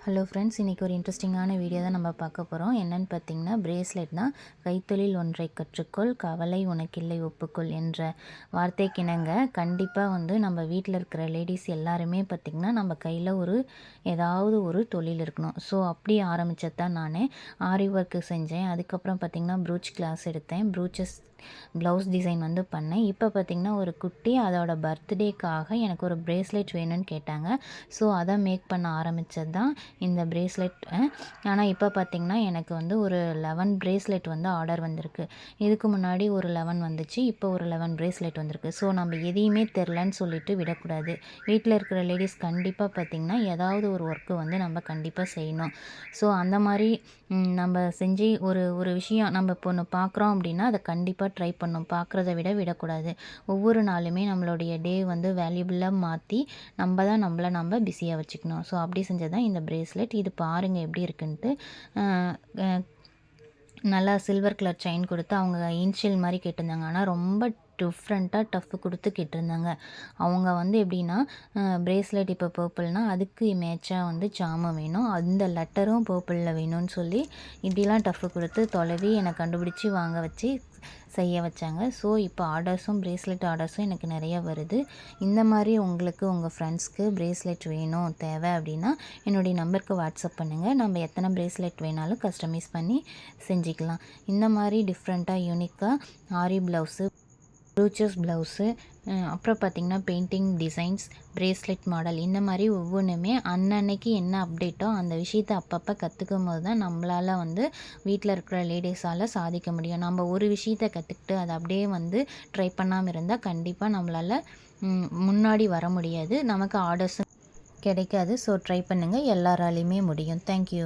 Hello friends, இன்றைக்கி ஒரு இன்ட்ரெஸ்டிங்கான வீடியோ தான் நம்ம பார்க்க போகிறோம். என்னென்னு பார்த்தீங்கன்னா, பிரேஸ்லெட் தான். கைத்தொழில் ஒன்றை கற்றுக்கொள், கவலை உனக்கில்லை ஒப்புக்கொள் என்ற வார்த்தைக்கிணங்க கண்டிப்பாக நம்ம வீட்டில் இருக்கிற லேடிஸ் எல்லாருமே பார்த்திங்கன்னா நம்ம கையில் ஏதாவது ஒரு தொழில் இருக்கணும். ஸோ அப்படி ஆரம்பித்தது தான் நான் ஆரி ஒர்க்கு செஞ்சேன். அதுக்கப்புறம் பார்த்திங்கன்னா ப்ரூச் கிளாஸ் எடுத்தேன். ப்ரூச்சஸ் ப்ளவுஸ் டிசைன் பண்ணேன். இப்போ பார்த்திங்கன்னா ஒரு குட்டி அதோட பர்த்டேக்காக எனக்கு ஒரு பிரேஸ்லெட் வேணும்னு கேட்டாங்க. ஸோ அதை மேக் பண்ண ஆரம்பித்தது தான் இந்த பிரேஸ்லெட். ஆனால் இப்போ பார்த்திங்கன்னா எனக்கு ஒரு 11 பிரேஸ்லெட் ஆர்டர் வந்திருக்கு. இதுக்கு முன்னாடி ஒரு 11 வந்துச்சு. இப்போ ஒரு 11 பிரேஸ்லெட் வந்திருக்கு. ஸோ நம்ம எதையுமே தெரிலன்னு சொல்லிட்டு விடக்கூடாது. வீட்டில் இருக்கிற லேடிஸ் கண்டிப்பாக பார்த்திங்கன்னா ஏதாவது ஒரு ஒர்க்கு நம்ம கண்டிப்பாக செய்யணும். ஸோ அந்த மாதிரி நம்ம செஞ்சு ஒரு விஷயம் நம்ம இப்போ ஒன்று பார்க்குறோம் அப்படின்னா அதை கண்டிப்பாக ட்ரை பண்ணணும். பார்க்குறத விடக்கூடாது. ஒவ்வொரு நாளுமே நம்மளுடைய டே வேல்யூபிளாக மாற்றி நம்ம பிஸியாக வச்சுக்கணும். ஸோ அப்படி செஞ்சது தான் இந்த பிரேஸ்லெட். இது பாருங்கள் எப்படி இருக்குன்ட்டு. நல்லா சில்வர் கலர் செயின் கொடுத்து அவங்க இன்ஷியல் மாதிரி கேட்டிருந்தாங்க. ஆனால் ரொம்ப டிஃப்ரெண்ட்டாக டஃப் கொடுத்து கேட்டிருந்தாங்க. அவங்க எப்படின்னா பிரேஸ்லெட் இப்போ பர்பிள்னால் அதுக்கு மேட்சாக ஜாமம் வேணும், அந்த லெட்டரும் பர்பிளில் வேணும்னு சொல்லி இப்படிலாம் டஃப்பு கொடுத்து தொலைவி என்னை கண்டுபிடிச்சி வாங்க வச்சு செய்ய வச்சாங்க. ஸோ இப்போ பிரேஸ்லெட் ஆர்டர்ஸும் எனக்கு நிறைய வருது. இந்த மாதிரி உங்களுக்கு உங்கள் ஃப்ரெண்ட்ஸ்க்கு பிரேஸ்லெட் வேணும் தேவை அப்படின்னா என்னுடைய நம்பருக்கு வாட்ஸ்அப் பண்ணுங்கள். நம்ம எத்தனை பிரேஸ்லெட் வேணாலும் கஸ்டமைஸ் பண்ணி செஞ்சுக்கலாம். இந்த மாதிரி டிஃப்ரெண்ட்டாக யூனிக்காக ஆரி ப்ளவுஸு, ப்ரூச்சஸ் ப்ளவுஸு, அப்புறம் பார்த்திங்கன்னா பெயிண்டிங் டிசைன்ஸ், பிரேஸ்லெட் மாடல், இந்த மாதிரி ஒவ்வொன்றுமே அன்னன்னைக்கு என்ன அப்டேட்டோ அந்த விஷயத்தை அப்பப்போ கற்றுக்கும் போது தான் நம்மளால் வீட்டில் இருக்கிற லேடிஸால் சாதிக்க முடியும். நம்ம ஒரு விஷயத்தை கற்றுக்கிட்டு அதை அப்படியே ட்ரை பண்ணாமல் இருந்தால் கண்டிப்பாக நம்மளால் முன்னாடி வர முடியாது. நமக்கு ஆர்டர்ஸும் கிடைக்காது. ஸோ ட்ரை பண்ணுங்கள், எல்லாராலையுமே முடியும். தேங்க்யூ.